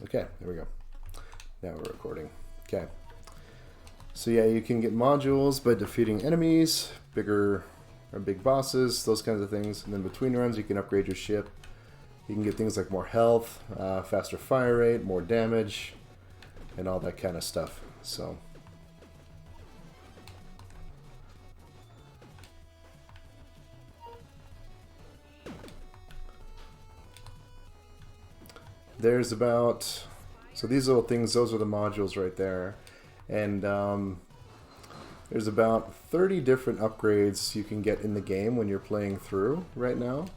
Okay, there we go. Now we're recording. Okay. So yeah, you can get modules by defeating enemies, bigger or big bosses, those kinds of things. And then between runs, you can upgrade your ship. You can get things like more health, faster fire rate, more damage, and all that kind of stuff. So there's about, so these little things, those are the modules right there. And there's about 30 different upgrades you can get in the game when you're playing through right now.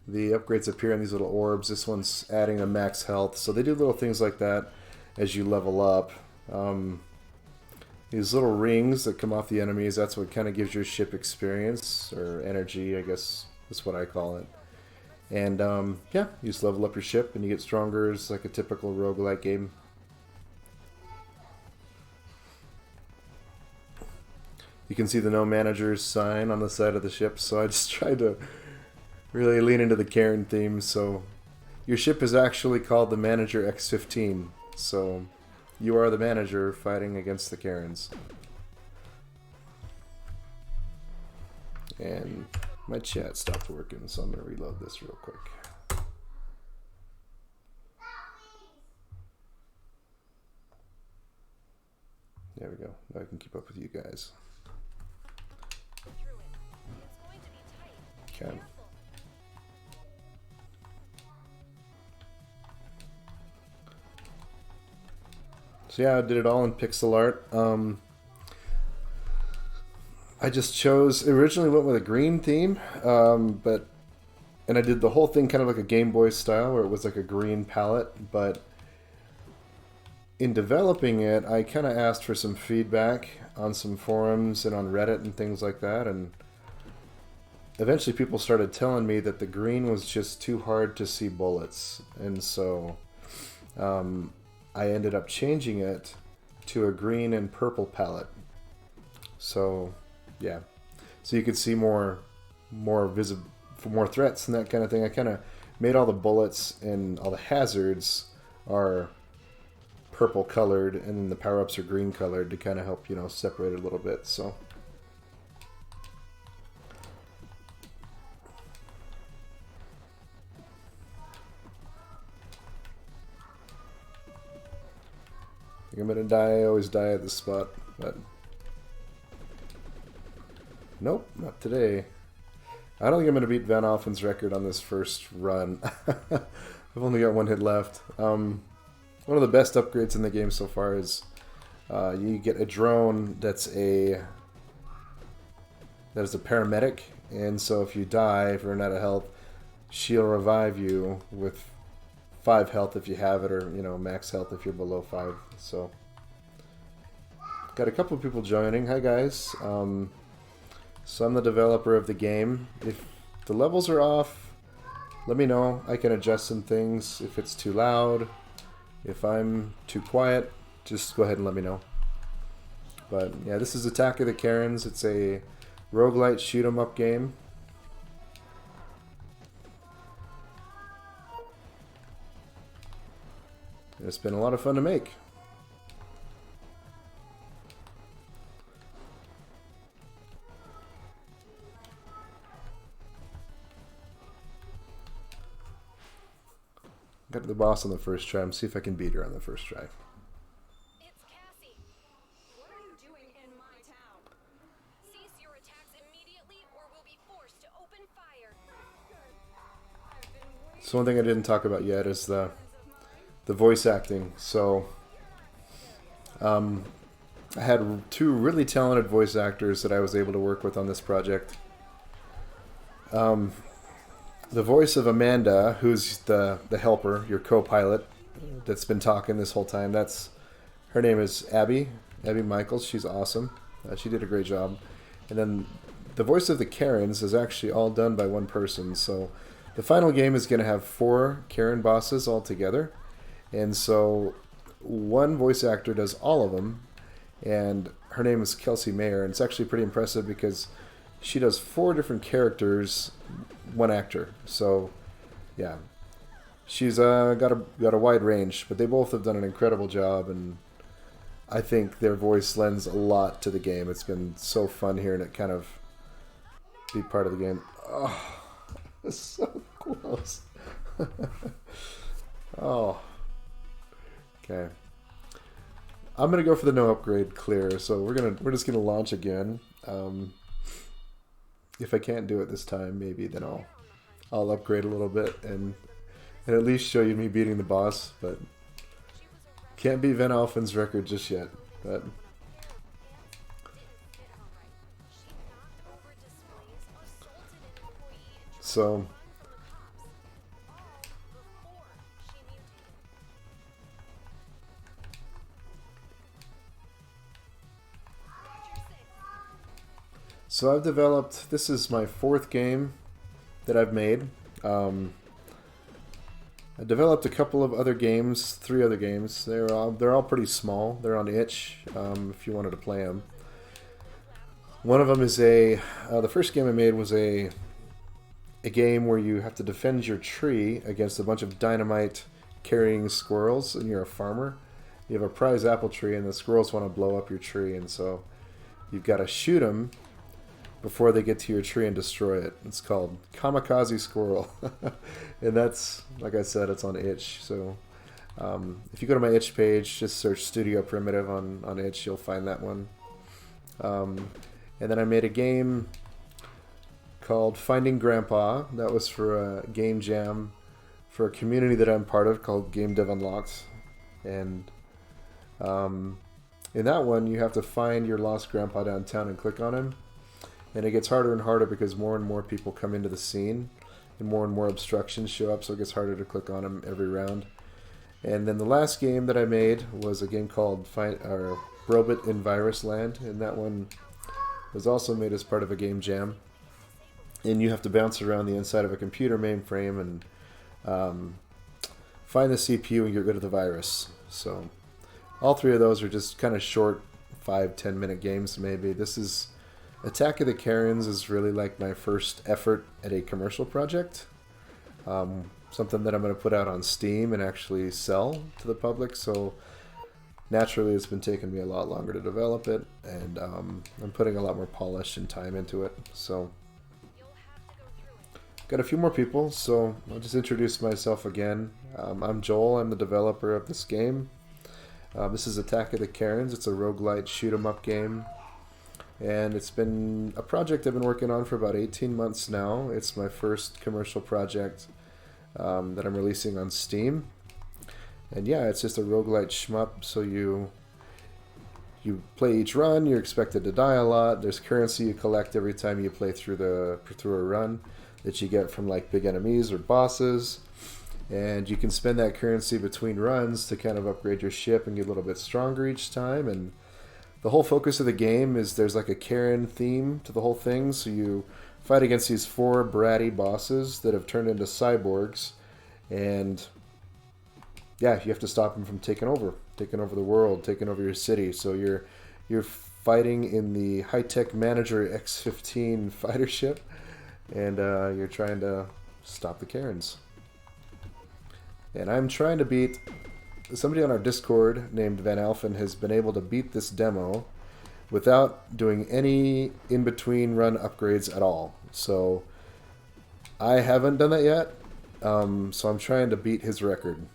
The upgrades appear in these little orbs. This one's adding a max health. So they do little things like that as you level up. These little rings that come off the enemies, that's what kind of gives your ship experience, or energy, I guess that's what I call it. And yeah, you just level up your ship and you get stronger. It's like a typical roguelike game. You can see the no managers sign on the side of the ship, so I just tried to really lean into the Karen theme. So your ship is actually called the Manager X15, so you are the manager fighting against the Karens. And my chat stopped working, so I'm going to reload this real quick. There we go. Now I can keep up with you guys. Okay. So yeah, I did it all in pixel art. I just chose, originally went with a green theme, and I did the whole thing kind of like a Game Boy style, where it was like a green palette, but in developing it, I kind of asked for some feedback on some forums and on Reddit and things like that, and eventually people started telling me that the green was just too hard to see bullets, and so I ended up changing it to a green and purple palette. So yeah, so you could see more visible, for more threats and that kind of thing. I kind of made all the bullets and all the hazards are purple colored, and then the power-ups are green colored to kind of help, you know, separate it a little bit. So I think I'm gonna die. I always die at this spot, but nope, not today. I don't think I'm gonna beat Van Alphen's record on this first run. I've only got one hit left. One of the best upgrades in the game so far is you get a drone that's a paramedic, and so if you die, if you run out of health, she'll revive you with 5 health if you have it, or, you know, max health if you're below 5. So got a couple of people joining. Hi guys. So I'm the developer of the game. If the levels are off, let me know. I can adjust some things. If it's too loud, if I'm too quiet, just go ahead and let me know. But yeah, this is Attack of the Karens. It's a roguelite shoot 'em up game. It's been a lot of fun to make. Got to the boss on the first try. See if I can beat her on the first try. It's Cassie. What are you doing in my town? Cease your attacks immediately, or we'll be forced to open fire. So one thing I didn't talk about yet is the voice acting. So I had 2 really talented voice actors that I was able to work with on this project. The voice of Amanda, who's the helper, your co-pilot, that's been talking this whole time, her name is Abby Michaels. She's awesome. She did a great job. And then the voice of the Karens is actually all done by one person. So the final game is going to have 4 Karen bosses all together. And so one voice actor does all of them, and her name is Kelsey Mayer, and it's actually pretty impressive because she does 4 different characters, one actor. So yeah, She's got a wide range, but they both have done an incredible job, and I think their voice lends a lot to the game. It's been so fun hearing it kind of be part of the game. Oh, it's so close. Oh, okay. I'm gonna go for the no upgrade clear, so we're just gonna launch again. If I can't do it this time, maybe then I'll upgrade a little bit and at least show you me beating the boss, but can't beat Van Alphen's record just yet. But so I've developed, this is my 4th game that I've made. I developed a couple of other games, 3 other games. They're all pretty small. They're on itch if you wanted to play them. One of them is the first game I made was a game where you have to defend your tree against a bunch of dynamite carrying squirrels, and you're a farmer. You have a prize apple tree, and the squirrels want to blow up your tree, and so you've got to shoot them before they get to your tree and destroy it. It's called Kamikaze Squirrel. And that's, like I said, it's on itch. So if you go to my itch page, just search Studio Primitive on itch, you'll find that one. And then I made a game called Finding Grandpa. That was for a game jam for a community that I'm part of called Game Dev Unlocked. And in that one, you have to find your lost grandpa downtown and click on him. And it gets harder and harder because more and more people come into the scene and more obstructions show up, so it gets harder to click on them every round. And then the last game that I made was a game called Brobit in Virus Land, and that one was also made as part of a game jam. And you have to bounce around the inside of a computer mainframe and find the CPU and get rid of the virus. So all 3 of those are just kind of short 5-10 minute games maybe. This is Attack of the Karens is really like my first effort at a commercial project. Something that I'm going to put out on Steam and actually sell to the public. So naturally it's been taking me a lot longer to develop it, and I'm putting a lot more polish and time into it. So got a few more people, so I'll just introduce myself again. I'm Joel. I'm the developer of this game. This is Attack of the Karens. It's a roguelite shoot 'em up game. And it's been a project I've been working on for about 18 months now. It's my first commercial project that I'm releasing on Steam. And yeah, it's just a roguelite shmup, so you play each run, you're expected to die a lot. There's currency you collect every time you play through a run that you get from like big enemies or bosses. And you can spend that currency between runs to kind of upgrade your ship and get a little bit stronger each time. And the whole focus of the game is there's like a Karen theme to the whole thing. So you fight against these 4 bratty bosses that have turned into cyborgs. And yeah, you have to stop them from taking over the world, taking over your city. So you're fighting in the high-tech Manager X-15 fighter ship. And you're trying to stop the Karens. And I'm trying to beat... Somebody on our Discord named Van Alphen has been able to beat this demo without doing any in-between run upgrades at all. So I haven't done that yet, so I'm trying to beat his record.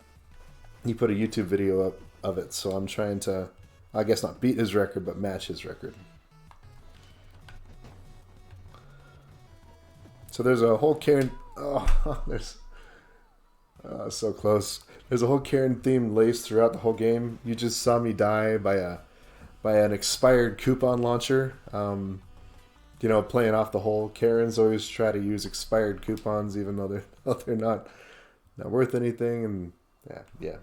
He put a YouTube video up of it, so I'm trying to, I guess not beat his record, but match his record. So there's a whole Karen... Oh, there's... so close. There's a whole Karen theme laced throughout the whole game. You just saw me die by an expired coupon launcher. Playing off the whole Karens always try to use expired coupons even though they're not worth anything. And yeah.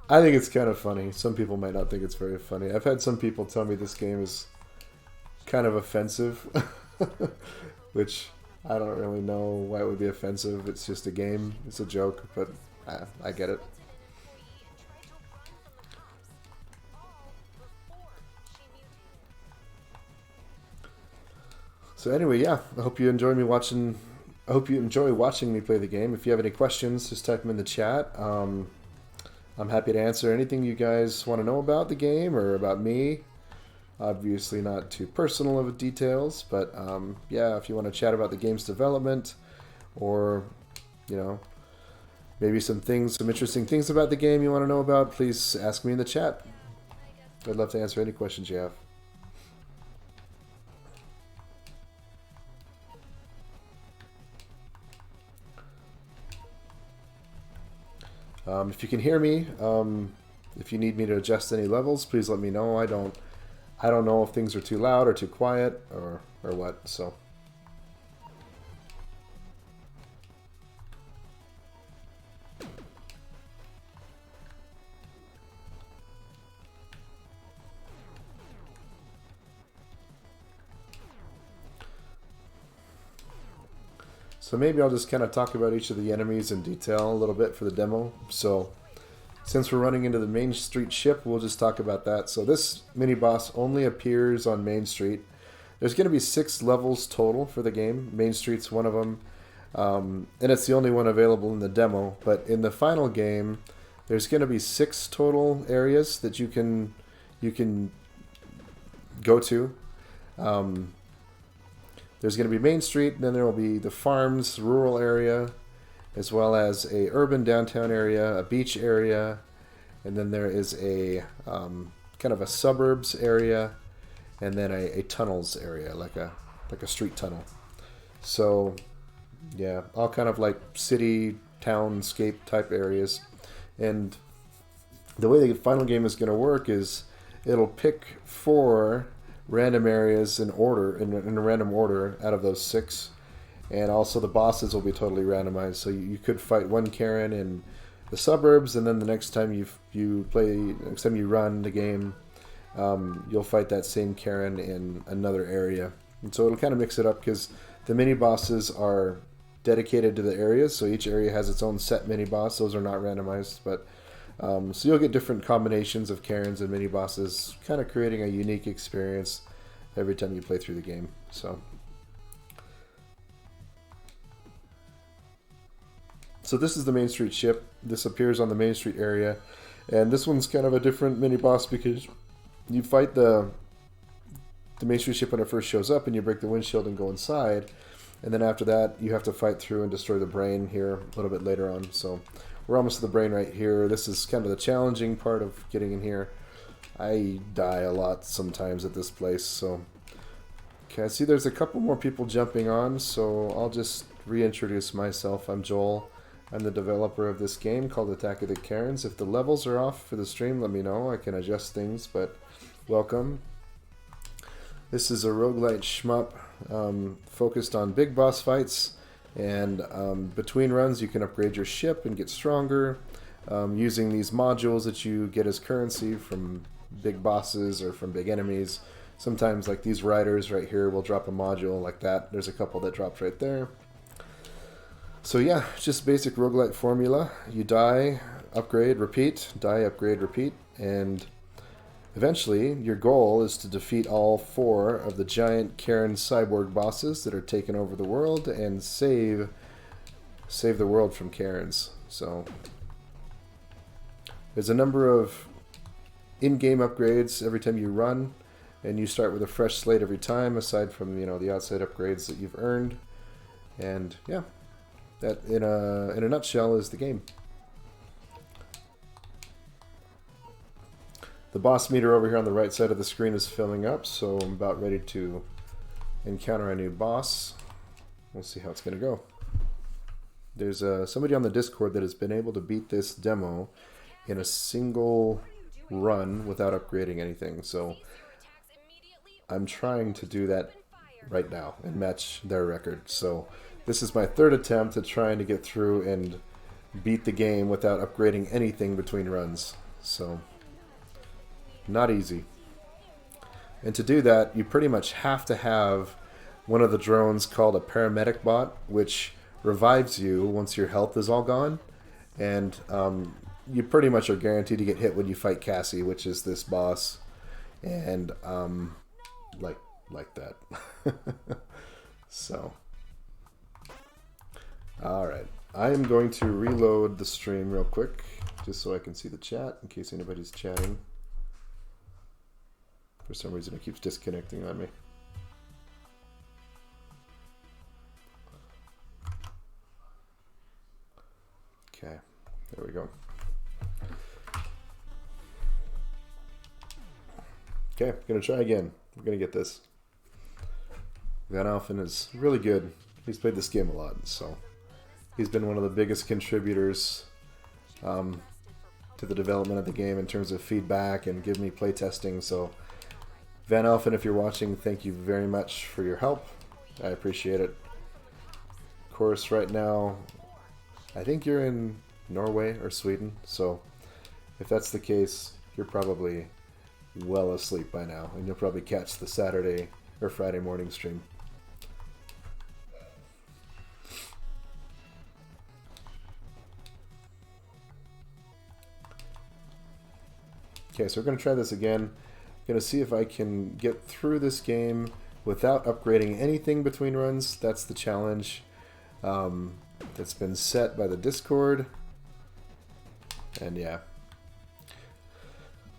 I think it's kind of funny. Some people might not think it's very funny. I've had some people tell me this game is kind of offensive, which I don't really know why it would be offensive. It's just a game. It's a joke, but I get it. So anyway, yeah, I hope you enjoy me watching I hope you enjoy watching me play the game. If you have any questions, just type them in the chat. I'm happy to answer anything you guys want to know about the game or about me. Obviously not too personal of details, but yeah, if you want to chat about the game's development or, you know, maybe some interesting things about the game you want to know about, please ask me in the chat. I'd love to answer any questions you have. If you can hear me, if you need me to adjust any levels, please let me know. I don't know if things are too loud or too quiet or what. So. So maybe I'll just kind of talk about each of the enemies in detail a little bit for the demo. So since we're running into the Main Street ship, we'll just talk about that. So this mini-boss only appears on Main Street. There's going to be 6 levels total for the game. Main Street's one of them. And it's the only one available in the demo. But in the final game, there's going to be 6 total areas that you can go to. There's going to be Main Street, then there will be the farms, rural area, as well as a urban downtown area, a beach area, and then there is a kind of a suburbs area, and then a tunnels area, like a street tunnel. So, yeah, all kind of like city, townscape type areas. And the way the final game is going to work is it'll pick 4 random areas in order, in a random order out of those 6, and also the bosses will be totally randomized. So you could fight one Karen in the suburbs, and then the next time next time you run the game, you'll fight that same Karen in another area. And so it'll kind of mix it up because the mini bosses are dedicated to the areas, so each area has its own set mini boss. Those are not randomized, but so you'll get different combinations of Karens and mini bosses, kind of creating a unique experience every time you play through the game. So this is the Main Street ship. This appears on the Main Street area, and this one's kind of a different mini boss because you fight the Main Street ship when it first shows up, and you break the windshield and go inside, and then after that you have to fight through and destroy the brain here a little bit later on. So we're almost to the brain right here. This is kind of the challenging part of getting in here. I die a lot sometimes at this place. So, okay, I see there's a couple more people jumping on, so I'll just reintroduce myself. I'm Joel. I'm the developer of this game called Attack of the Karens. If the levels are off for the stream, let me know. I can adjust things, but welcome. This is a roguelite shmup focused on big boss fights. And between runs, you can upgrade your ship and get stronger using these modules that you get as currency from big bosses or from big enemies. Sometimes, like these riders right here, will drop a module like that. There's a couple that dropped right there. So yeah, just basic roguelite formula. You die, upgrade, repeat, die, upgrade, repeat, and eventually your goal is to defeat all 4 of the giant Karen cyborg bosses that are taking over the world and save the world from Karens. So there's a number of in-game upgrades every time you run, and you start with a fresh slate every time, aside from the outside upgrades that you've earned. And yeah, that in a nutshell is the game. The boss meter over here on the right side of the screen is filling up, so I'm about ready to encounter a new boss. We'll see how it's going to go. There's somebody on the Discord that has been able to beat this demo in a single run without upgrading anything, so I'm trying to do that right now and match their record. So this is my 3rd attempt at trying to get through and beat the game without upgrading anything between runs. So not easy. And to do that, you pretty much have to have one of the drones called a paramedic bot, which revives you once your health is all gone. And you pretty much are guaranteed to get hit when you fight Cassie, which is this boss. And like that. So Alright. I am going to reload the stream real quick, just so I can see the chat, in case anybody's chatting. For some reason it keeps disconnecting on me. Okay, there we go. Okay, gonna try again. We're gonna get this. Van Alphen is really good. He's played this game a lot, so he's been one of the biggest contributors to the development of the game in terms of feedback and give me playtesting. So Van Alphen, if you're watching, thank you very much for your help. I appreciate it. Of course, right now, I think you're in Norway or Sweden, so if that's the case, you're probably well asleep by now, and you'll probably catch the Saturday or Friday morning stream. Okay, so we're going to try this again. I'm going to see if I can get through this game without upgrading anything between runs. That's the challenge that's been set by the Discord. And yeah.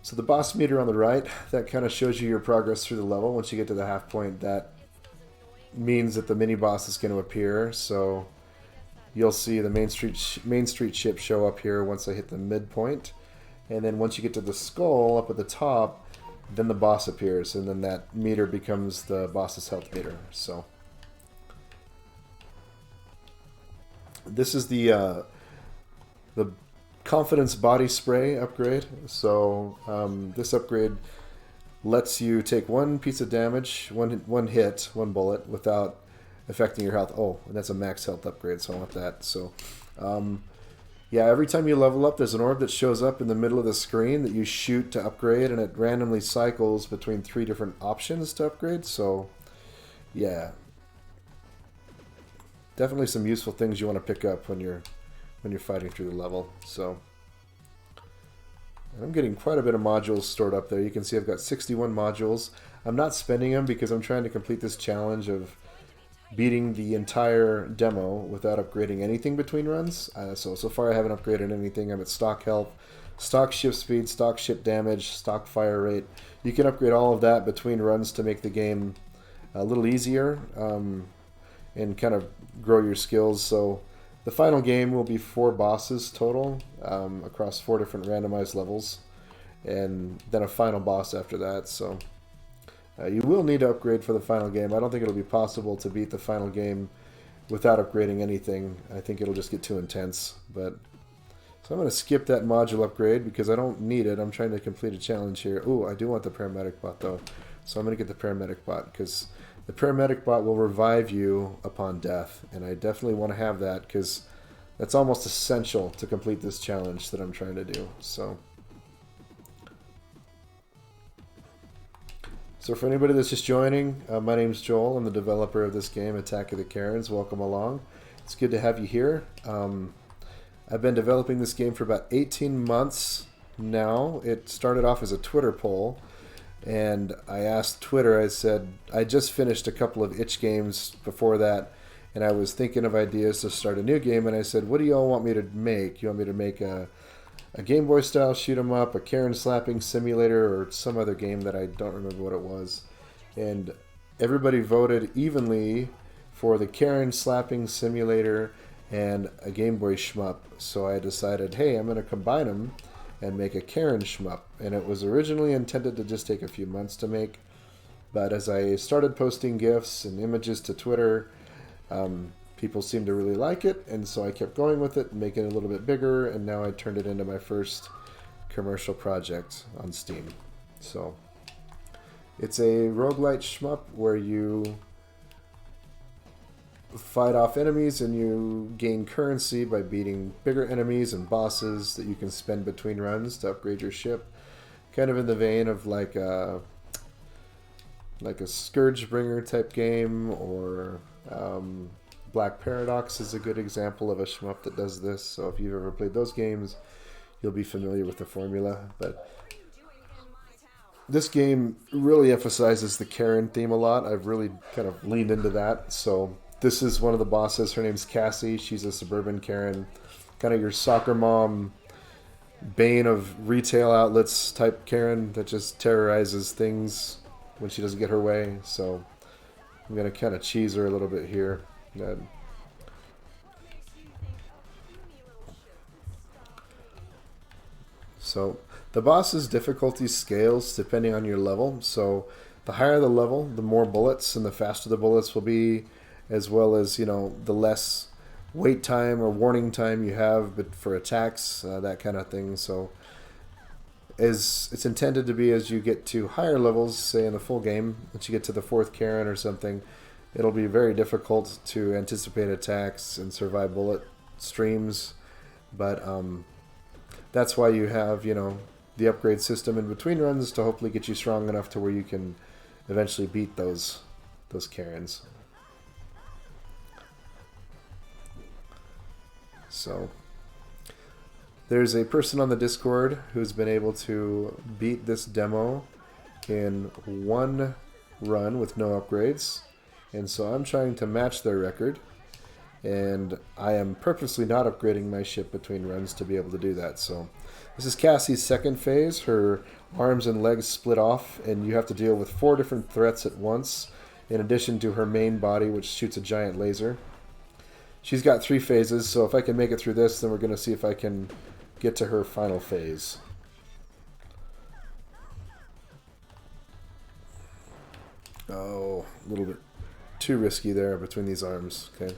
So the boss meter on the right, that kind of shows you your progress through the level. Once you get to the half point, that means that the mini boss is going to appear. So you'll see the Main Street ship show up here once I hit the midpoint. And then once you get to the skull up at the top, then the boss appears, and then that meter becomes the boss's health meter. So this is the confidence body spray upgrade. So this upgrade lets you take one piece of damage, one hit, one bullet, without affecting your health. Oh, and that's a max health upgrade, so I want that. So yeah, every time you level up, there's an orb that shows up in the middle of the screen that you shoot to upgrade, and it randomly cycles between 3 different options to upgrade. So yeah, definitely some useful things you want to pick up when you're fighting through the level. So and I'm getting quite a bit of modules stored up there. You can see I've got 61 modules. I'm not spending them because I'm trying to complete this challenge of beating the entire demo without upgrading anything between runs. So far I haven't upgraded anything. I'm at stock health, stock ship speed, stock ship damage, stock fire rate. You can upgrade all of that between runs to make the game a little easier and kind of grow your skills. So the final game will be 4 bosses total across 4 different randomized levels, and then a final boss after that. So you will need to upgrade for the final game. I don't think it'll be possible to beat the final game without upgrading anything. I think it'll just get too intense. But so I'm going to skip that module upgrade because I don't need it. I'm trying to complete a challenge here. Ooh, I do want the paramedic bot though. So I'm going to get the paramedic bot because the paramedic bot will revive you upon death. And I definitely want to have that because that's almost essential to complete this challenge that I'm trying to do. So for anybody that's just joining, my name's Joel. I'm the developer of this game, Attack of the Karens. Welcome along. It's good to have you here. I've been developing this game for about 18 months now. It started off as a Twitter poll, and I asked Twitter, I said, I just finished a couple of itch games before that, and I was thinking of ideas to start a new game, and I said, what do you all want me to make? You want me to make a Game Boy style shoot 'em up, a Karen slapping simulator, or some other game that I don't remember what it was? And everybody voted evenly for the Karen slapping simulator and a Game Boy shmup. So I decided, hey, I'm going to combine them and make a Karen shmup. And it was originally intended to just take a few months to make, but as I started posting GIFs and images to Twitter, people seemed to really like it, and so I kept going with it, making it a little bit bigger, and now I turned it into my first commercial project on Steam. So it's a roguelite shmup where you fight off enemies and you gain currency by beating bigger enemies and bosses that you can spend between runs to upgrade your ship. Kind of in the vein of like a Scourgebringer type game, or Black Paradox is a good example of a shmup that does this. So if you've ever played those games, you'll be familiar with the formula. But this game really emphasizes the Karen theme a lot. I've really kind of leaned into that. So this is one of the bosses. Her name's Cassie. She's a suburban Karen, kind of your soccer mom, bane of retail outlets type Karen that just terrorizes things when she doesn't get her way. So I'm gonna kind of cheese her a little bit here. Good. So the boss's difficulty scales depending on your level. So the higher the level, the more bullets and the faster the bullets will be, as well as, you know, the less wait time or warning time you have but for attacks, that kind of thing. So as it's intended to be, as you get to higher levels, say in the full game, once you get to the 4th Karen or something, it'll be very difficult to anticipate attacks and survive bullet streams. But that's why you have, you know, the upgrade system in between runs to hopefully get you strong enough to where you can eventually beat those Karens. So there's a person on the Discord who's been able to beat this demo in one run with no upgrades, and so I'm trying to match their record, and I am purposely not upgrading my ship between runs to be able to do that. So this is Cassie's second phase. Her arms and legs split off, and you have to deal with 4 different threats at once, in addition to her main body, which shoots a giant laser. She's got 3 phases, so if I can make it through this, then we're going to see if I can get to her final phase. Oh, a little bit too risky there between these arms. Okay.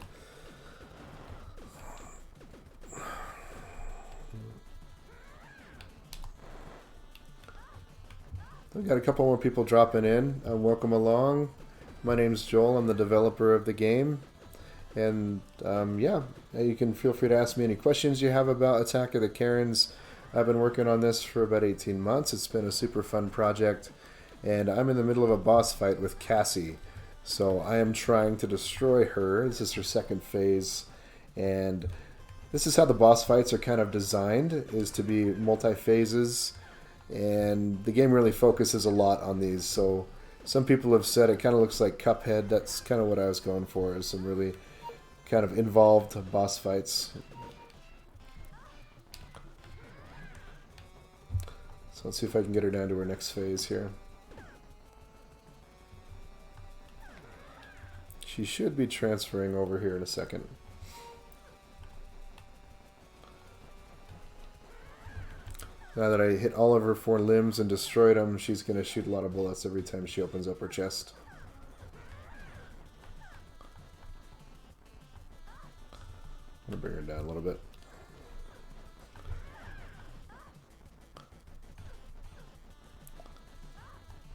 We've got a couple more people dropping in. Welcome along. My name's Joel. I'm the developer of the game. And yeah, you can feel free to ask me any questions you have about Attack of the Karens. I've been working on this for about 18 months. It's been a super fun project. And I'm in the middle of a boss fight with Cassie. So I am trying to destroy her. This is her second phase. And this is how the boss fights are kind of designed, is to be multi-phases. And the game really focuses a lot on these. So some people have said it kind of looks like Cuphead. That's kind of what I was going for, is some really kind of involved boss fights. So let's see if I can get her down to her next phase here. She should be transferring over here in a second. Now that I hit all of her 4 limbs and destroyed them, she's going to shoot a lot of bullets every time she opens up her chest. I'm going to bring her down a little bit.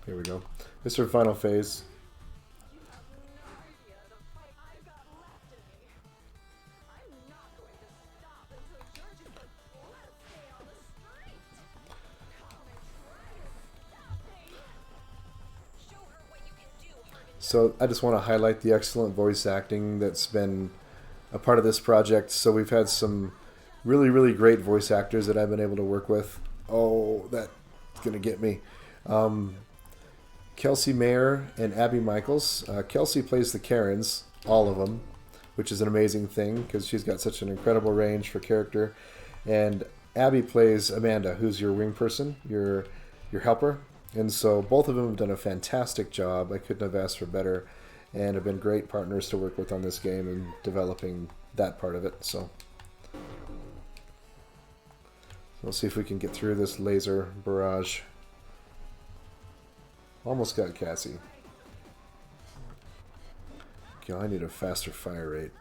Here we go. This is her final phase. So I just want to highlight the excellent voice acting that's been a part of this project. So we've had some really, really great voice actors that I've been able to work with. Oh, that's going to get me. Kelsey Mayer and Abby Michaels. Kelsey plays the Karens, all of them, which is an amazing thing because she's got such an incredible range for character. And Abby plays Amanda, who's your wing person, your helper. And so both of them have done a fantastic job. I couldn't have asked for better, and have been great partners to work with on this game and developing that part of it. So we'll see if we can get through this laser barrage. Almost got Cassie. Okay, I need a faster fire rate.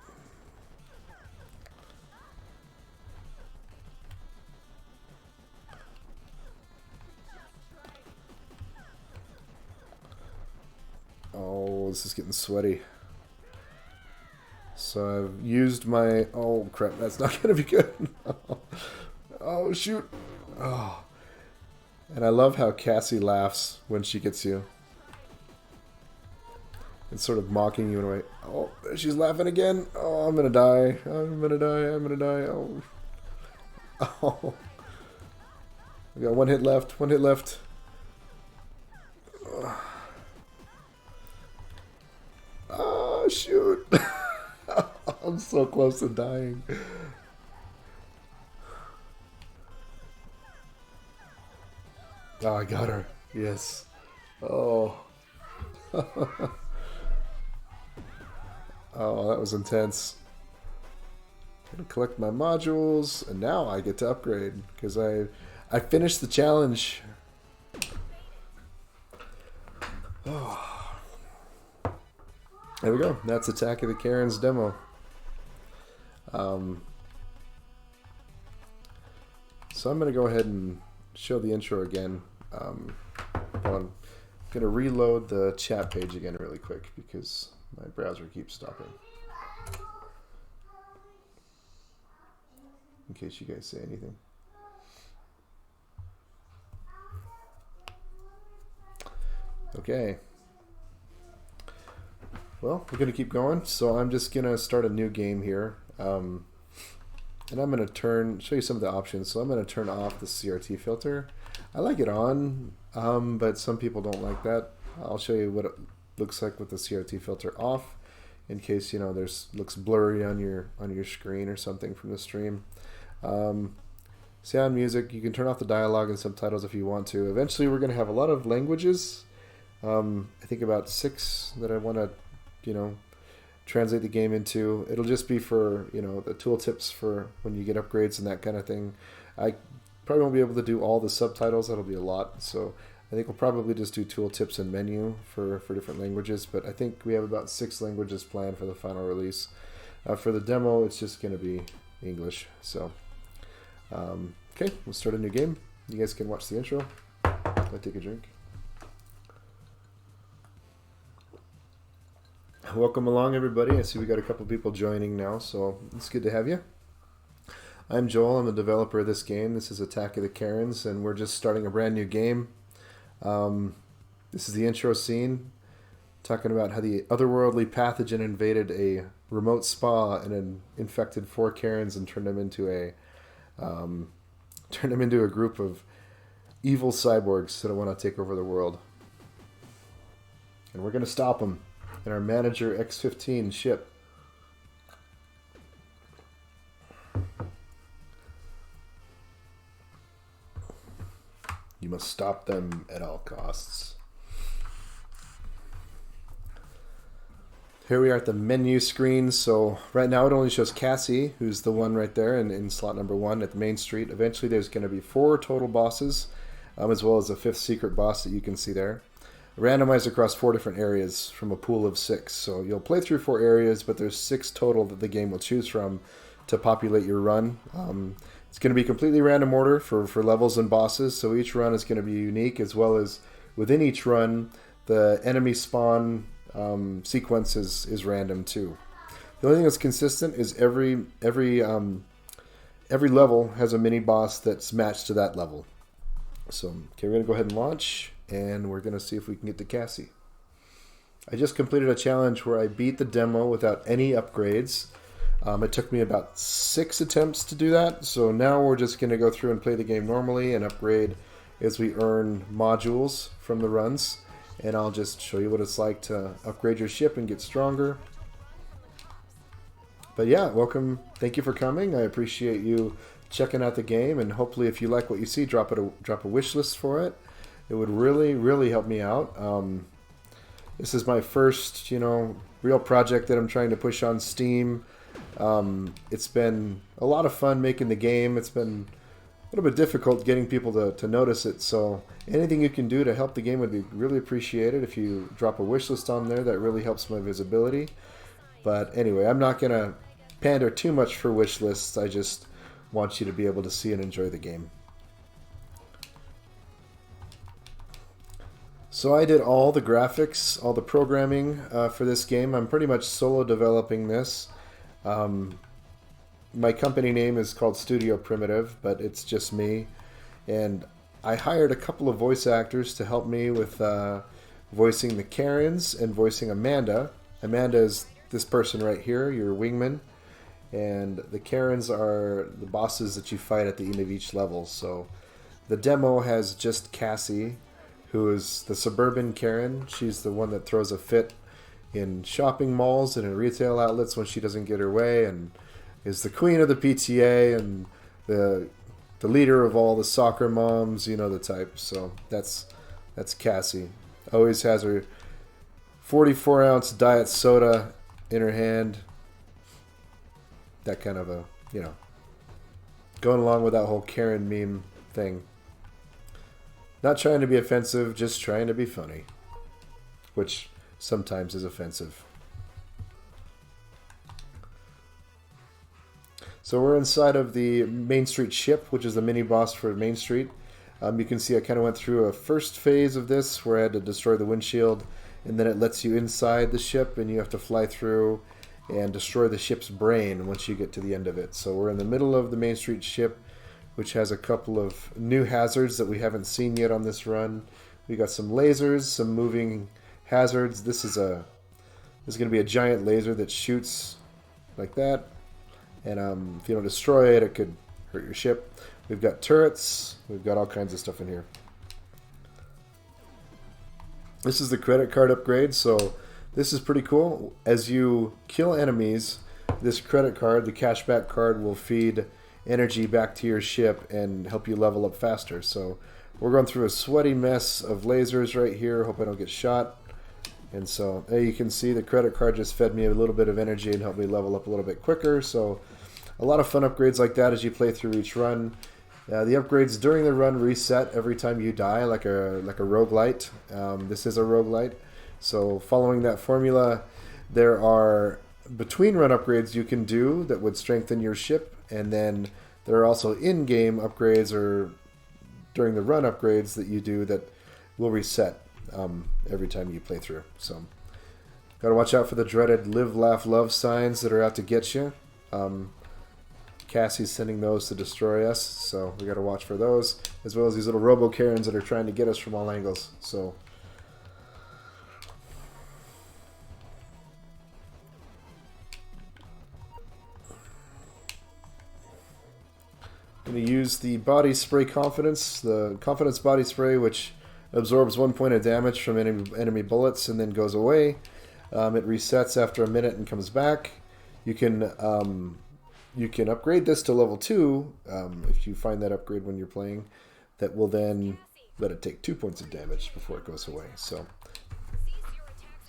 Oh, this is getting sweaty. So I've used my... Oh, crap. That's not going to be good. Oh, shoot. Oh. And I love how Cassie laughs when she gets you. It's sort of mocking you in a way. Oh, she's laughing again. Oh, I'm going to die. I'm going to die. I'm going to die. Oh. Oh. We got 1 hit left. 1 hit left. Oh, shoot. I'm so close to dying. Oh, I got her. Yes. Oh. Oh, that was intense. Gonna collect my modules, and now I get to upgrade because I finished the challenge. Oh. There we go. That's Attack of the Karens demo. So I'm gonna go ahead and show the intro again. I'm gonna reload the chat page again really quick because my browser keeps stopping. In case you guys say anything. Okay. Well, we're going to keep going. So I'm just going to start a new game here. And I'm going to show you some of the options. So I'm going to turn off the CRT filter. I like it on, but some people don't like that. I'll show you what it looks like with the CRT filter off, in case looks blurry on your screen or something from the stream. Sound music, you can turn off the dialogue and subtitles if you want to. Eventually we're going to have a lot of languages. I think about 6 that I want to, translate the game into. It'll just be for, the tooltips for when you get upgrades and that kind of thing. I probably won't be able to do all the subtitles. That'll be a lot. So I think we'll probably just do tooltips and menu for different languages. But I think we have about 6 languages planned for the final release. For the demo, it's just going to be English. So, okay, we'll start a new game. You guys can watch the intro. I'll take a drink. Welcome along, everybody. I see we got a couple people joining now, so it's good to have you. I'm Joel. I'm the developer of this game. This is Attack of the Karens, and we're just starting a brand new game. This is the intro scene, talking about how the otherworldly pathogen invaded a remote spa and infected 4 Karens and turned them into a group of evil cyborgs that want to take over the world. And we're going to stop them in our Manager X-15 ship. You must stop them at all costs. Here we are at the menu screen. So right now it only shows Cassie, who's the one right there in slot number 1 at the main street. Eventually there's going to be 4 total bosses, as well as a 5th secret boss that you can see there. Randomized across 4 different areas from a pool of 6. So you'll play through 4 areas, but there's 6 total that the game will choose from to populate your run. It's going to be completely random order for levels and bosses, so each run is going to be unique, as well as within each run, the enemy spawn sequence is random too. The only thing that's consistent is every level has a mini boss that's matched to that level. So, okay, we're going to go ahead and launch, and we're going to see if we can get to Cassie. I just completed a challenge where I beat the demo without any upgrades. It took me about 6 attempts to do that, so now we're just going to go through and play the game normally and upgrade as we earn modules from the runs. And I'll just show you what it's like to upgrade your ship and get stronger. But yeah, welcome. Thank you for coming. I appreciate you checking out the game, and hopefully if you like what you see, drop a wish list for it. It would really help me out. This is my first, real project that I'm trying to push on Steam. It's been a lot of fun making the game. It's been a little bit difficult getting people to notice it, so anything you can do to help the game would be really appreciated. If you drop a wish list on there, that really helps my visibility. But anyway, I'm not going to pander too much for wish lists. I just want you to be able to see and enjoy the game. So I did all the graphics, all the programming for this game. I'm pretty much solo developing this. My company name is called Studio Primitive, but it's just me. And I hired a couple of voice actors to help me with voicing the Karens and voicing Amanda. Amanda is this person right here, your wingman. And the Karens are the bosses that you fight at the end of each level. So the demo has just Cassie, who is the suburban Karen. She's the one that throws a fit in shopping malls and in retail outlets when she doesn't get her way, and is the queen of the PTA and the leader of all the soccer moms, you know the type. So that's Cassie. Always has her 44-ounce diet soda in her hand. That kind of a, you know, going along with that whole Karen meme thing. Not trying to be offensive, just trying to be funny. Which sometimes is offensive. So we're inside of the Main Street ship, which is the mini boss for Main Street. You can see I kind of went through a first phase of this where I had to destroy the windshield, and then it lets you inside the ship and you have to fly through and destroy the ship's brain once you get to the end of it. So we're in the middle of the Main Street ship, which has a couple of new hazards that we haven't seen yet on this run. We got some lasers, some moving hazards. This is going to be a giant laser that shoots like that. And if you don't destroy it, it could hurt your ship. We've got turrets. We've got all kinds of stuff in here. This is the credit card upgrade, so this is pretty cool. As you kill enemies, this credit card, the cashback card, will feed energy back to your ship and help you level up faster. So we're going through a sweaty mess of lasers right here. Hope I don't get shot. And so you can see the credit card just fed me a little bit of energy and helped me level up a little bit quicker. So a lot of fun upgrades like that as you play through each run. The upgrades during the run reset every time you die, like a roguelite. This is a roguelite. So following that formula, there are between run upgrades you can do that would strengthen your ship, and then there are also in-game upgrades or during the run upgrades that you do that will reset every time you play through. So got to watch out for the dreaded live, laugh, love signs that are out to get you. Cassie's sending those to destroy us, so we got to watch for those, as well as these little robo-Karens that are trying to get us from all angles. So I'm going to use the body spray confidence, the confidence body spray, which absorbs 1 point of damage from enemy bullets and then goes away. It resets after a minute and comes back. You can upgrade this to level 2 if you find that upgrade when you're playing. That will then let it take 2 points of damage before it goes away. So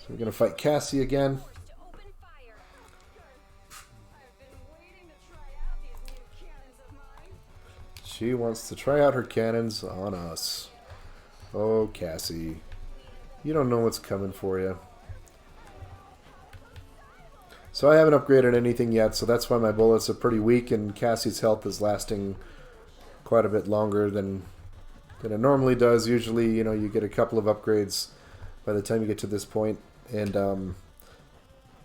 we're going to fight Cassie again. She wants to try out her cannons on us. Oh, Cassie. You don't know what's coming for you. So I haven't upgraded anything yet, so that's why my bullets are pretty weak, and Cassie's health is lasting quite a bit longer than it normally does. Usually, you know, you get a couple of upgrades by the time you get to this point. And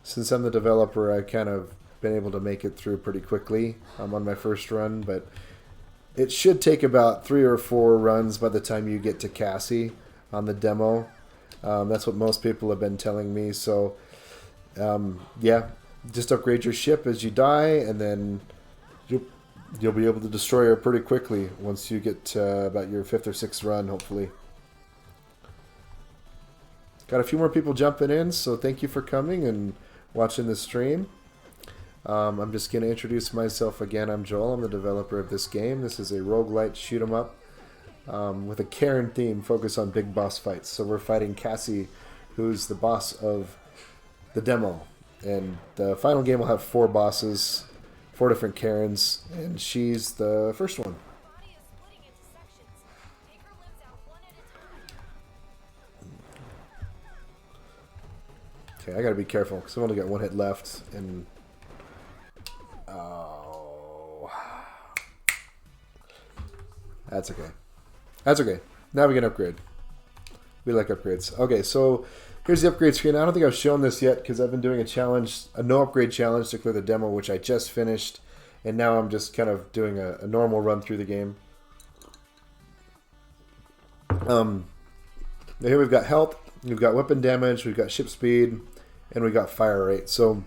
since I'm the developer, I've kind of been able to make it through pretty quickly. I'm on my first run, but it should take about 3 or 4 runs by the time you get to Cassie on the demo. That's what most people have been telling me. So, yeah, just upgrade your ship as you die, and then you'll be able to destroy her pretty quickly once you get to about your 5th or 6th run, hopefully. Got a few more people jumping in, so thank you for coming and watching the stream. I'm just going to introduce myself again. I'm Joel. I'm the developer of this game. This is a roguelite shoot 'em up with a Karen theme focused on big boss fights. So we're fighting Cassie, who's the boss of the demo. And the final game will have 4 bosses, 4 different Karens, and she's the first one. Okay, I gotta be careful because I've only got 1 hit left, and oh, that's okay. That's okay. Now we can upgrade. We like upgrades. Okay, so here's the upgrade screen. I don't think I've shown this yet because I've been doing a challenge, a no upgrade challenge to clear the demo, which I just finished, and now I'm just kind of doing a normal run through the game. Here we've got health, we've got weapon damage, we've got ship speed, and we've got fire rate. So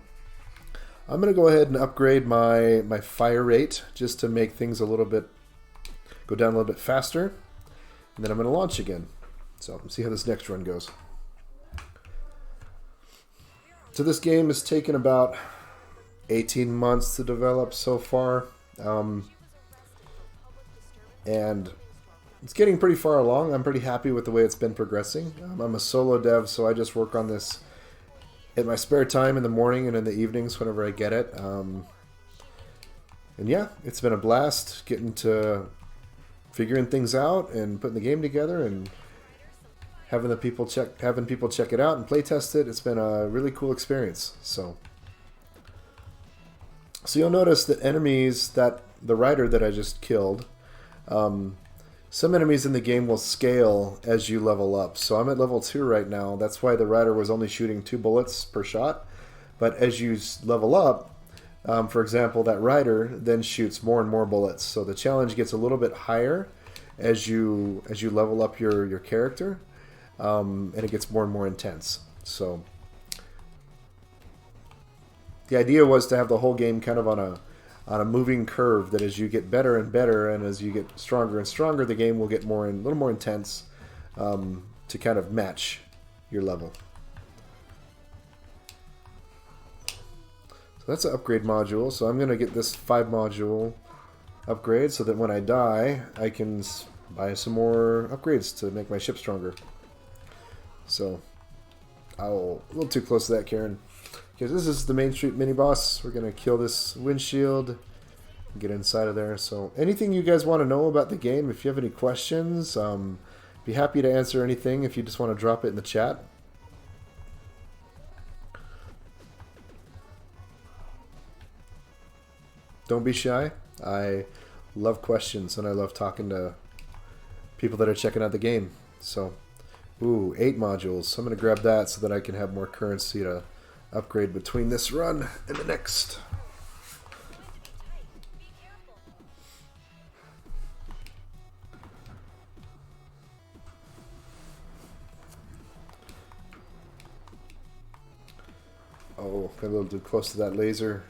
I'm going to go ahead and upgrade my fire rate just to make things a little bit, go down a little bit faster. And then I'm going to launch again. So let's see how this next run goes. So this game has taken about 18 months to develop so far. And it's getting pretty far along. I'm pretty happy with the way it's been progressing. I'm a solo dev, so I just work on this in my spare time in the morning and in the evenings whenever I get it. And yeah, it's been a blast getting to figuring things out and putting the game together and having people check it out and play test it. It's been a really cool experience. So you'll notice that enemies, that the rider that I just killed, some enemies in the game will scale as you level up. So I'm at level 2 right now. That's why the rider was only shooting 2 bullets per shot. But as you level up, for example, that rider then shoots more and more bullets. So the challenge gets a little bit higher as you level up your character, and it gets more and more intense. So the idea was to have the whole game kind of on a moving curve, that as you get better and better and as you get stronger and stronger, the game will get a little more intense, to kind of match your level. So that's an upgrade module. So I'm going to get this 5 module upgrade so that when I die, I can buy some more upgrades to make my ship stronger. So, a little too close to that, Karen. Because this is the Main Street mini boss. We're going to kill this windshield and get inside of there. So anything you guys want to know about the game, if you have any questions, be happy to answer anything if you just want to drop it in the chat. Don't be shy. I love questions and I love talking to people that are checking out the game. So, ooh, 8 modules. So I'm going to grab that so that I can have more currency to upgrade between this run and the next. Oh, got a little too close to that laser.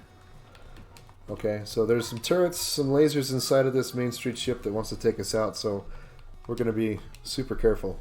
Okay, so there's some turrets, some lasers inside of this Main Street ship that wants to take us out, so we're going to be super careful.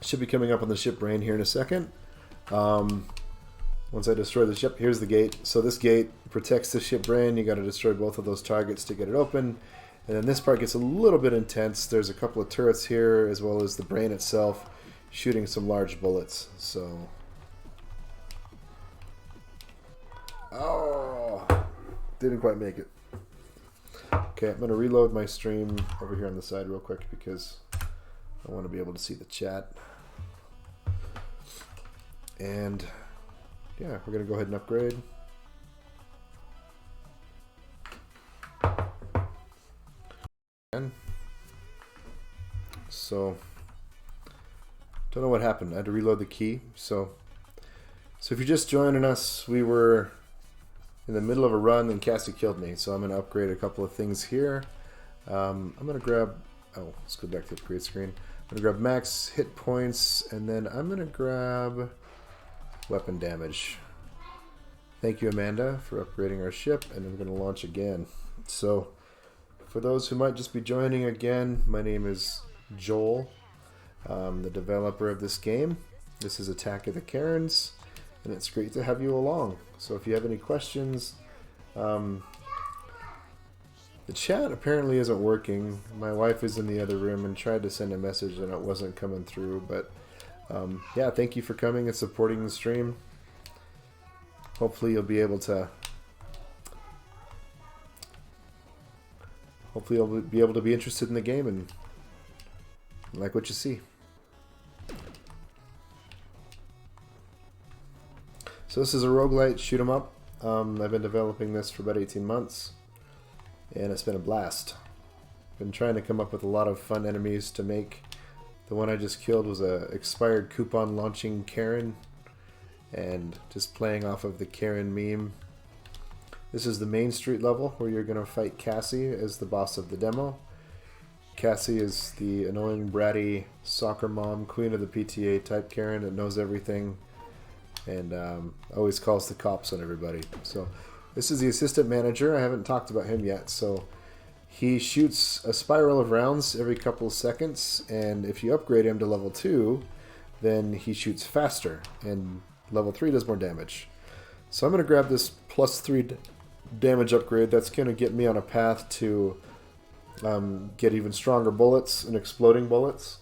Should be coming up on the ship brain here in a second. Once I destroy the ship, here's the gate. So this gate protects the ship brain. You got to destroy both of those targets to get it open. And then this part gets a little bit intense. There's a couple of turrets here, as well as the brain itself shooting some large bullets. So, oh, didn't quite make it. Okay, I'm going to reload my stream over here on the side real quick because I want to be able to see the chat. And yeah, we're going to go ahead and upgrade. So, don't know what happened. I had to reload the key. So if you're just joining us, we were in the middle of a run and Cassie killed me. So I'm going to upgrade a couple of things here. I'm going to grab, let's go back to the upgrade screen. I'm going to grab max hit points, and then I'm going to grab weapon damage. Thank you, Amanda, for upgrading our ship, and I'm going to launch again. So, for those who might just be joining again, my name is Joel, the developer of this game. This is Attack of the Karens, and it's great to have you along. So if you have any questions, the chat apparently isn't working. My wife is in the other room and tried to send a message and it wasn't coming through, but yeah, thank you for coming and supporting the stream. Hopefully you'll be able to be interested in the game and like what you see. So this is a roguelite shoot 'em up. I've been developing this for about 18 months and it's been a blast. Been trying to come up with a lot of fun enemies to make. The one I just killed was a expired coupon launching Karen, and just playing off of the Karen meme. This is the Main Street level where you're going to fight Cassie as the boss of the demo. Cassie is the annoying, bratty soccer mom, queen of the PTA type Karen that knows everything and always calls the cops on everybody. So this is the assistant manager. I haven't talked about him yet. So he shoots a spiral of rounds every couple of seconds, and if you upgrade him to level 2, then he shoots faster, and level 3 does more damage. So I'm going to grab this +3 damage upgrade. That's going to get me on a path to get even stronger bullets and exploding bullets.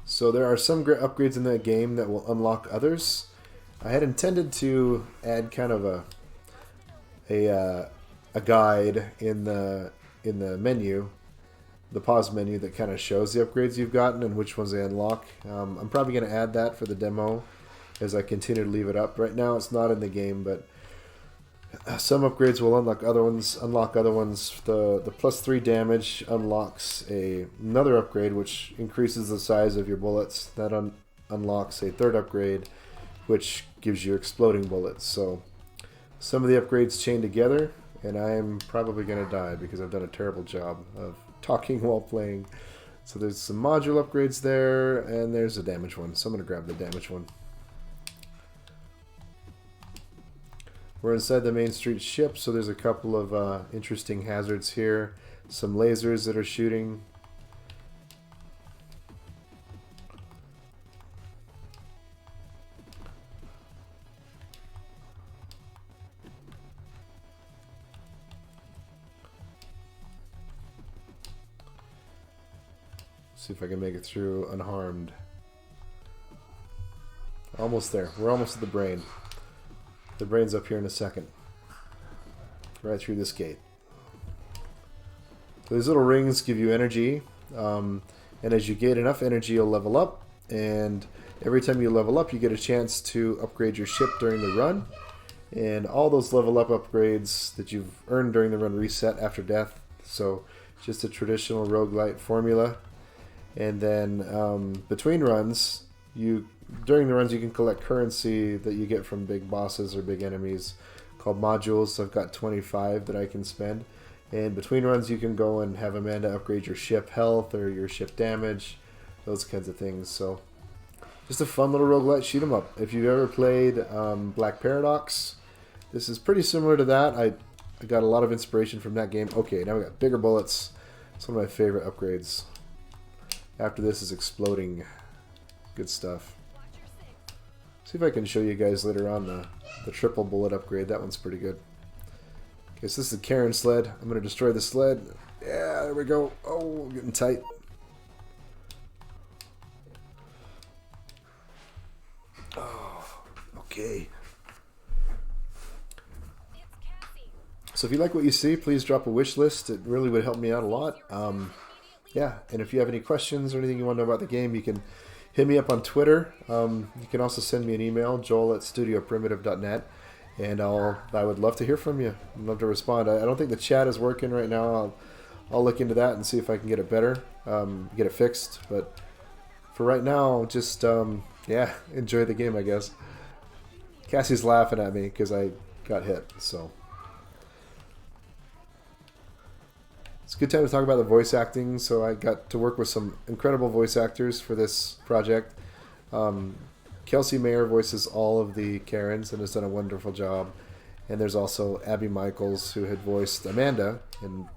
So there are some great upgrades in that game that will unlock others. I had intended to add kind of a guide in the menu, the pause menu, that kind of shows the upgrades you've gotten and which ones they unlock. I'm probably going to add that for the demo as I continue to leave it up. Right now it's not in the game, but some upgrades will unlock other ones. The +3 damage unlocks another upgrade which increases the size of your bullets. That unlocks a third upgrade which gives you exploding bullets. So some of the upgrades chain together, and I'm probably going to die because I've done a terrible job of talking while playing. So there's some module upgrades there, and there's a damage one. So I'm going to grab the damage one. We're inside the Main Street ship, so there's a couple of interesting hazards here. Some lasers that are shooting. See if I can make it through unharmed. Almost there. We're almost at the brain. The brain's up here in a second. Right through this gate. So these little rings give you energy, and as you gain enough energy, you'll level up. And every time you level up, you get a chance to upgrade your ship during the run. And all those level up upgrades that you've earned during the run reset after death. So just a traditional roguelite formula. And then between runs, during the runs you can collect currency that you get from big bosses or big enemies called modules. So I've got 25 that I can spend. And between runs you can go and have Amanda upgrade your ship health or your ship damage, those kinds of things. So just a fun little roguelite shoot 'em up. If you've ever played Black Paradox, this is pretty similar to that. I got a lot of inspiration from that game. Okay, now we got bigger bullets. It's one of my favorite upgrades. After this is exploding. Good stuff. See if I can show you guys later on the triple bullet upgrade. That one's pretty good. Okay, so this is the Karen sled. I'm going to destroy the sled. Yeah, there we go. Oh, getting tight. Oh, okay. So if you like what you see, please drop a wish list. It really would help me out a lot. Yeah, and if you have any questions or anything you want to know about the game, you can hit me up on Twitter. You can also send me an email, joel@studioprimitive.net, and I would love to hear from you. I'd love to respond. I don't think the chat is working right now. I'll look into that and see if I can get it better, get it fixed. But for right now, just yeah, enjoy the game, I guess. Cassie's laughing at me because I got hit, so. It's a good time to talk about the voice acting. So I got to work with some incredible voice actors for this project. Kelsey Mayer voices all of the Karens and has done a wonderful job. And there's also Abby Michaels, who had voiced Amanda, and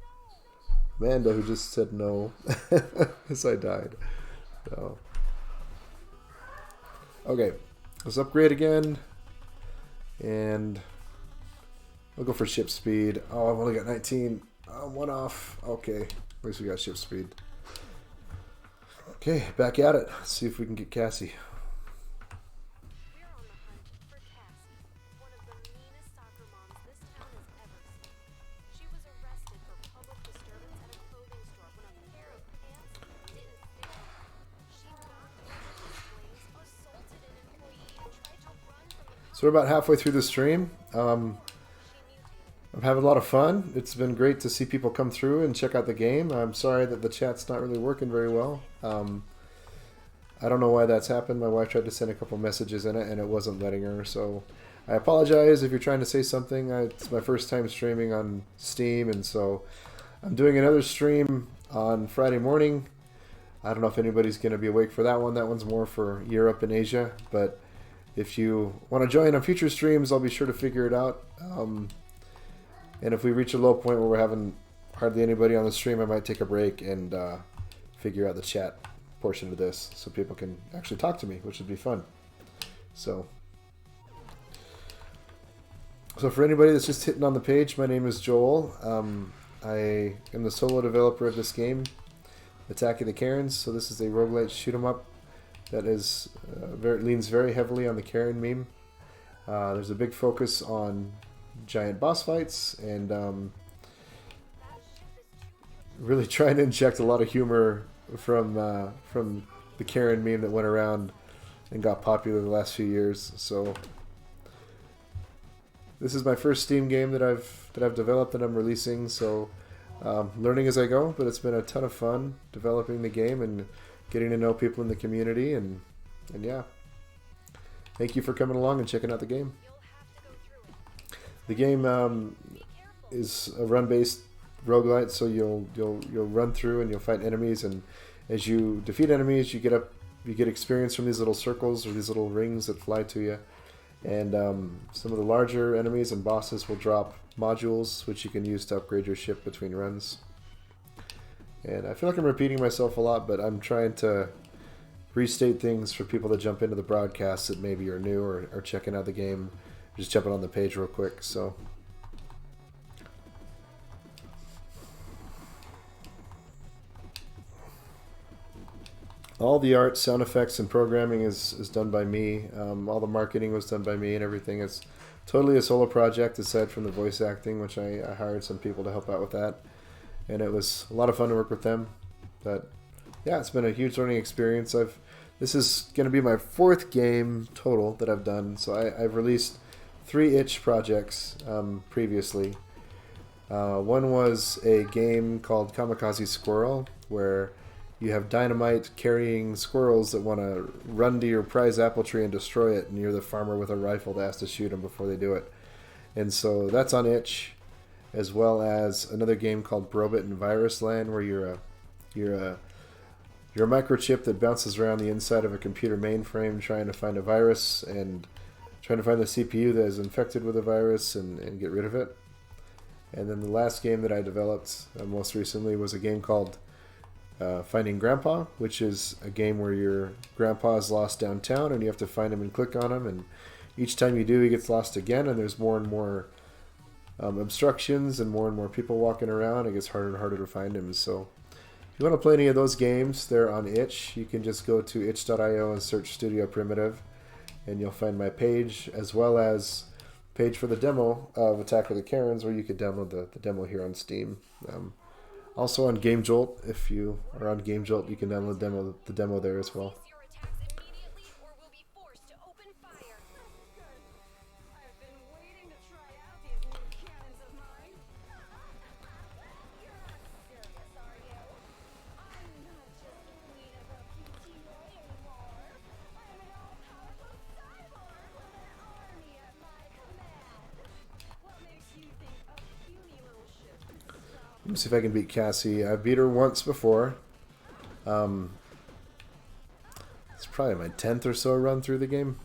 Amanda, who just said no as I died. So. Okay, let's upgrade again. And I'll go for ship speed. Oh, I've only got 19. One off. Okay, at least we got ship speed. Okay, back at it. Let's see if we can get Cassie. We're on the hunt for Cassie, one of the meanest soccer moms this town has ever seen. She was arrested for public disturbance at a clothing store when a pair of pants didn't fit her. She knocked over displays, assaulted an employee, and tried to run from the So we're about halfway through the stream. I'm having a lot of fun. It's been great to see people come through and check out the game. I'm sorry that the chat's not really working very well. I don't know why that's happened. My wife tried to send a couple messages in it, and it wasn't letting her. So I apologize if you're trying to say something. It's my first time streaming on Steam, and so I'm doing another stream on Friday morning. I don't know if anybody's going to be awake for that one. That one's more for Europe and Asia. But if you want to join on future streams, I'll be sure to figure it out. And if we reach a low point where we're having hardly anybody on the stream, I might take a break and figure out the chat portion of this so people can actually talk to me, which would be fun. So for anybody that's just hitting on the page, my name is Joel. I am the solo developer of this game, Attack of the Karens. So this is a roguelite shoot 'em up that is leans very heavily on the Karen meme. There's a big focus on giant boss fights and really trying to inject a lot of humor from the Karen meme that went around and got popular the last few years. So this is my first Steam game that I've developed and I'm releasing. So learning as I go, but it's been a ton of fun developing the game and getting to know people in the community and yeah. Thank you for coming along and checking out the game. The game is a run-based roguelite, so you'll run through and you'll fight enemies, and as you defeat enemies, you get experience from these little circles or these little rings that fly to you. And some of the larger enemies and bosses will drop modules which you can use to upgrade your ship between runs. And I feel like I'm repeating myself a lot, but I'm trying to restate things for people that jump into the broadcast that maybe are new or are checking out the game, just jumping on the page real quick. So all the art, sound effects, and programming is done by me. All the marketing was done by me and everything. It's totally a solo project aside from the voice acting, which I hired some people to help out with that. And it was a lot of fun to work with them. But yeah, it's been a huge learning experience. This is going to be my 4th game total that I've done. So I've released 3 itch projects previously. One was a game called Kamikaze Squirrel, where you have dynamite carrying squirrels that want to run to your prize apple tree and destroy it, and you're the farmer with a rifle that has to shoot them before they do it. And so that's on itch, as well as another game called Brobit in Virus Land, where you're a microchip that bounces around the inside of a computer mainframe trying to find a virus and trying to find the CPU that is infected with a virus and get rid of it. And then the last game that I developed most recently was a game called Finding Grandpa, which is a game where your grandpa is lost downtown and you have to find him and click on him, and each time you do he gets lost again, and there's more and more obstructions and more people walking around. It gets harder and harder to find him. So if you want to play any of those games, they're on itch. You can just go to itch.io and search Studio Primitive and you'll find my page, as well as page for the demo of Attack of the Karens, where you could download the demo here on Steam. Also on Game Jolt, if you are on Game Jolt, you can download the demo there as well. Let me see if I can beat Cassie. I beat her once before. It's probably my 10th or so run through the game.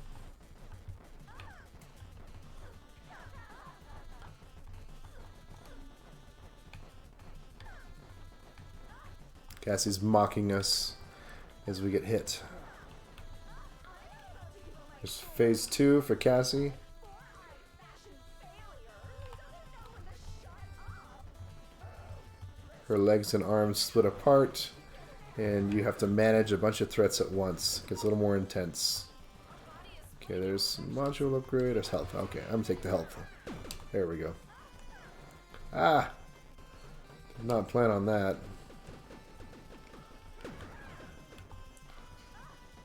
Cassie's mocking us as we get hit. There's phase 2 for Cassie. Her legs and arms split apart, and you have to manage a bunch of threats at once. It gets a little more intense. Okay, there's module upgrade. There's health. Okay, I'm gonna take the health. There we go. Ah! Did not plan on that.